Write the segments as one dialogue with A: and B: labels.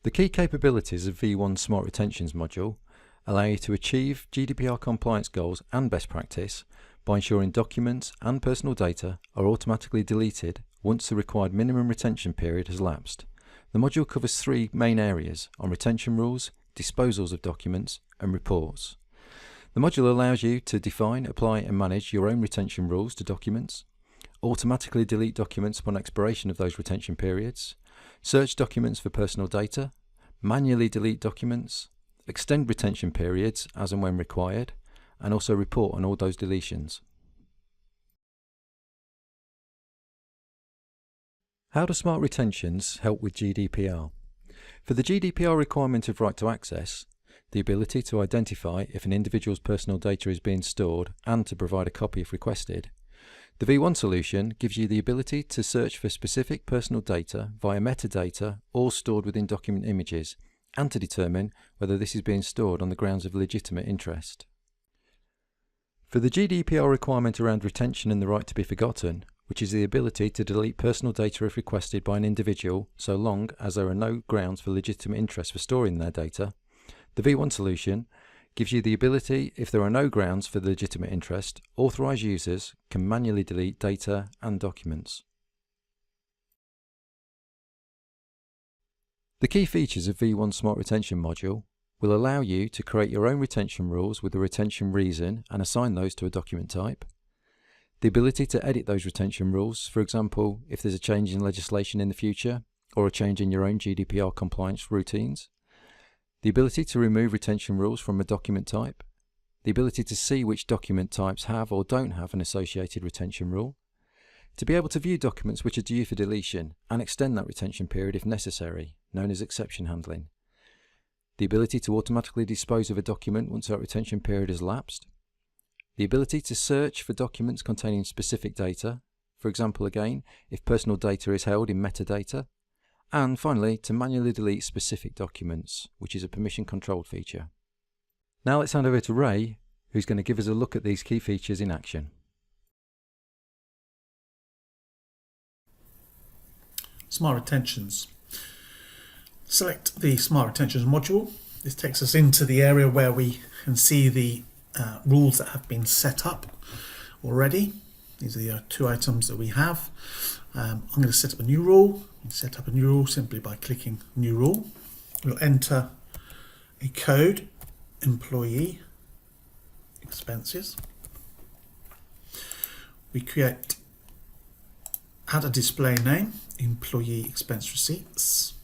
A: The key capabilities of V1's SmartRetentions module allow you to achieve GDPR compliance goals and best practice by ensuring documents and personal data are automatically deleted once the required minimum retention period has lapsed. The module covers three main areas on retention rules, disposals of documents, and reports. The module allows you to define, apply and manage your own retention rules to documents, automatically delete documents upon expiration of those retention periods, search documents for personal data, manually delete documents, extend retention periods as and when required, and also report on all those deletions. How do SmartRetentions help with GDPR? For the GDPR requirement of right to access, the ability to identify if an individual's personal data is being stored and to provide a copy if requested, the V1 solution gives you the ability to search for specific personal data via metadata all stored within document images and to determine whether this is being stored on the grounds of legitimate interest. For the GDPR requirement around retention and the right to be forgotten, which is the ability to delete personal data if requested by an individual so long as there are no grounds for legitimate interest for storing their data, the V1 solution gives you the ability, if there are no grounds for legitimate interest, authorised users can manually delete data and documents. The key features of V1's SmartRetention module will allow you to create your own retention rules with a retention reason and assign those to a document type. The ability to edit those retention rules, for example, if there's a change in legislation in the future or a change in your own GDPR compliance routines. The ability to remove retention rules from a document type, the ability to see which document types have or don't have an associated retention rule, to be able to view documents which are due for deletion and extend that retention period if necessary, known as exception handling, the ability to automatically dispose of a document once that retention period has lapsed, the ability to search for documents containing specific data, for example again, if personal data is held in metadata, and finally, to manually delete specific documents, which is a permission-controlled feature. Now let's hand over to Ray, who's going to give us a look at these key features in action.
B: SmartRetentions. Select the SmartRetentions module. This takes us into the area where we can see the rules that have been set up already. These are the two items that we have. I'm going to set up a new rule. Set up a new rule simply by clicking New Rule. We'll enter a code, employee expenses. We add a display name, employee expense receipts.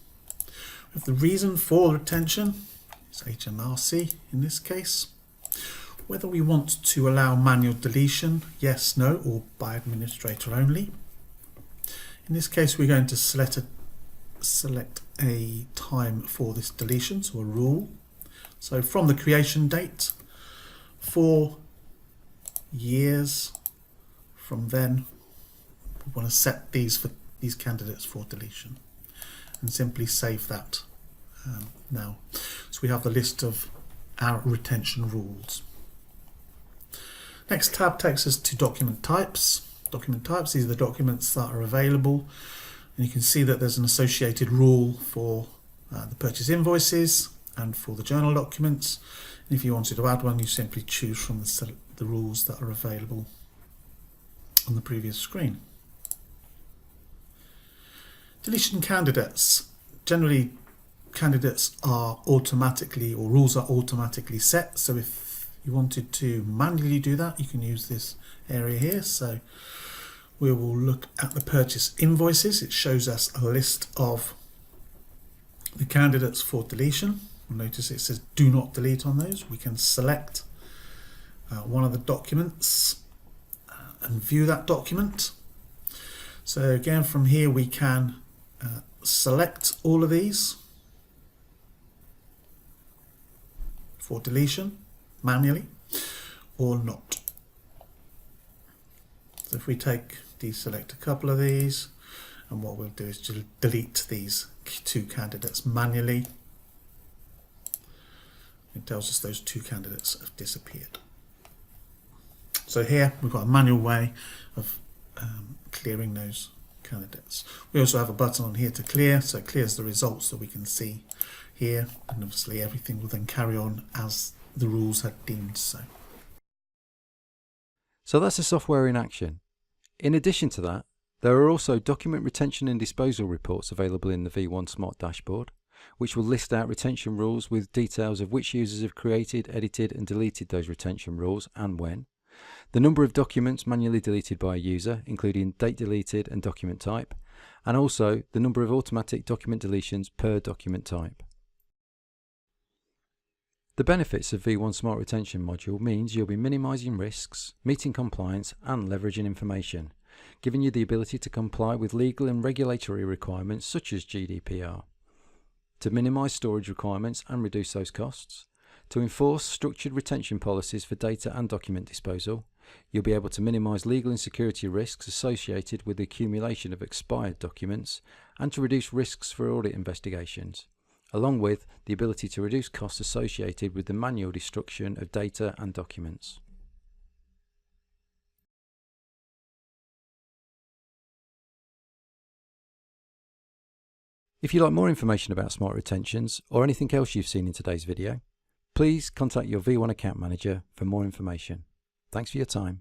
B: We have the reason for retention, it's HMRC in this case. Whether we want to allow manual deletion, yes, no, or by administrator only. In this case, we're going to select a time for this deletion, so a rule. So from the creation date, 4 years from then, we want to set these candidates for deletion and simply save that now. So we have the list of our retention rules. Next tab takes us to document types. Document types, these are the documents that are available, and you can see that there's an associated rule for the purchase invoices and for the journal documents. And if you wanted to add one, you simply choose from the rules that are available on the previous screen. Deletion candidates. Generally, candidates are automatically, or rules are automatically set, so if you wanted to manually do that, you can use this area here. So we will look at the purchase invoices. It shows us a list of the candidates for deletion. Notice it says do not delete on those. We can select one of the documents and view that document. So again, from here we can select all of these for deletion manually or not. So if we deselect a couple of these, and what we'll do is just delete these two candidates manually. It tells us those two candidates have disappeared. So here we've got a manual way of clearing those candidates. We also have a button on here to clear, so it clears the results that we can see here, and obviously everything will then carry on as the rules had deemed so.
A: So that's the software in action. In addition to that, there are also document retention and disposal reports available in the V1 Smart Dashboard, which will list out retention rules with details of which users have created, edited and deleted those retention rules and when, the number of documents manually deleted by a user, including date deleted and document type, and also the number of automatic document deletions per document type. The benefits of V1 Smart Retention module means you'll be minimising risks, meeting compliance and leveraging information, giving you the ability to comply with legal and regulatory requirements such as GDPR, to minimise storage requirements and reduce those costs, to enforce structured retention policies for data and document disposal. You'll be able to minimise legal and security risks associated with the accumulation of expired documents and to reduce risks for audit investigations, along with the ability to reduce costs associated with the manual destruction of data and documents. If you'd like more information about Smart Retentions or anything else you've seen in today's video, please contact your V1 account manager for more information. Thanks for your time.